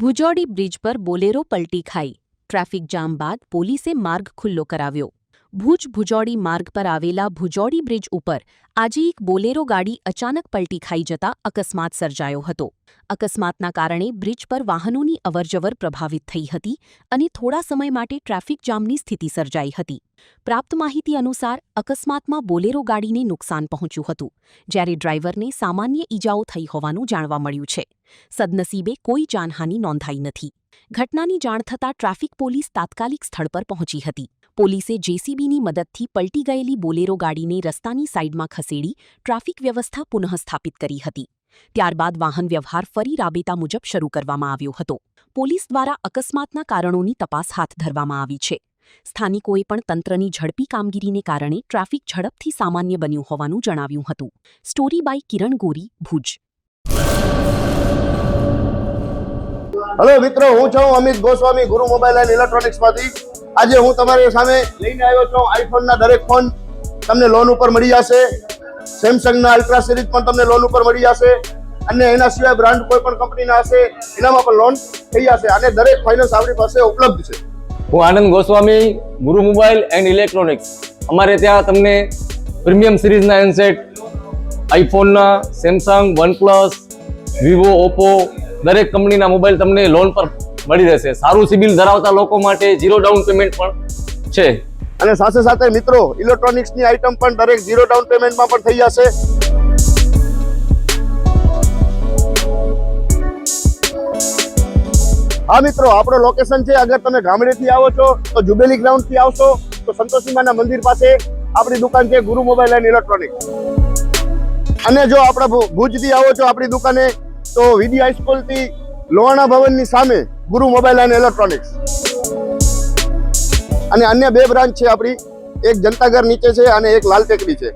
Bhujodi bridge પર Bolero પલટી ખાઈ ટ્રાફિક જામ બાદ પોલીસે માર્ગ ખુલ્લો કરાવ્યો। ભુજ ભુજોડી માર્ગ પર આવેલા ભુજોડી બ્રિજ ઉપર આજે એક બોલેરો ગાડી અચાનક પલટી ખાઈ જતા અકસ્માત સર્જાયો હતો। અકસ્માતના કારણે બ્રિજ પર વાહનોની અવરજવર પ્રભાવિત થઈ હતી અને થોડા સમય માટે ટ્રાફિક જામની સ્થિતિ સર્જાઈ હતી। પ્રાપ્ત માહિતી અનુસાર અકસ્માતમાં બોલેરો ગાડીને નુકસાન પહોંચ્યું હતું, જ્યારે ડ્રાઈવરને સામાન્ય ઈજાઓ થઈ હોવાનું જાણવા મળ્યું છે। સદનસીબે કોઈ જાનહાનિ નોંધાઈ નથી। ઘટનાની જાણ થતાં ટ્રાફિક પોલીસ તાત્કાલિક સ્થળ પર પહોંચી હતી। પોલીસે જેસીબીની મદદથી પલટી ગયેલી બોલેરો ગાડીને રસ્તાની સાઈડમાં ખસેડી ટ્રાફિક વ્યવસ્થા પુનઃસ્થાપિત કરી હતી। ત્યારબાદ વાહન વ્યવહાર ફરી રાબેતા મુજબ શરૂ કરવામાં આવ્યો હતો। પોલીસ દ્વારા અકસ્માતના કારણોની તપાસ હાથ ધરવામાં આવી છે। સ્થાનિકોએ પણ તંત્રની ઝડપી કામગીરીને કારણે ટ્રાફિક ઝડપથી સામાન્ય બન્યું હોવાનું જણાવ્યું હતું। Story by Kiran Gori, Bhuj. Hello मित्रों, हूँ छूं अमित गोस्वामी, गुरु मोबाइल एंड इलेक्ट्रॉनिक्समांथी। आज हूँ तमारी सामे लईने आव्यो छुं आईफोन ना दरेक फोन तमने लोन पर मળી જશે। સેમસંગ ના અલ્ટ્રા સિરીઝ પણ તમને લોન ઉપર મળી જશે અને એના સિવાય બ્રાન્ડ કોઈ પણ કંપનીના હશે એનામાં પણ લોન થઈ જશે અને દરેક ફાઇનાન્સ આપણી પાસે ઉપલબ્ધ છે। હું આનંદ ગોસ્વામી, ગુરુ મોબાઈલ એન્ડ ઇલેક્ટ્રોનિક્સ। અમારે ત્યાં તમને પ્રીમિયમ સિરીઝના હેન્ડસેટ, આઈફોનના, સેમસંગ, વનપ્લસ, વિવો, ઓપ્પો દરેક કંપનીના મોબાઈલ તમને લોન પર મળી રહેશે। સારું સિબિલ ધરાવતા લોકો માટે 0 ડાઉન પેમેન્ટ પણ છે અને સાથે સાથે મિત્રો ઇલેક્ટ્રોનિક્સની આઇટમ પણ દરેક 0 ડાઉન પેમેન્ટમાં પણ થઈ જશે। હા મિત્રો, આપણો લોકેશન છે, અગર તમે ગામડેથી આવો છો તો જુબેલી ગ્રાઉન્ડથી આવશો તો સંતોષી માના મંદિર પાસે આપણી દુકાન છે ગુરુ મોબાઈલ એન્ડ ઇલેક્ટ્રોનિક્સ। અને જો આપણે ભુજથી આવો છો આપણી દુકાને તો વીડી હાઈસ્કૂલ થી લોહાણા ભવનની સામે ગુરુ મોબાઈલ એન્ડ ઇલેક્ટ્રોનિક્સ। અને અન્ય 2 બ્રાન્ચ છે આપણી, એક જનતાગર નીચે છે અને એક લાલ ટેકરી છે।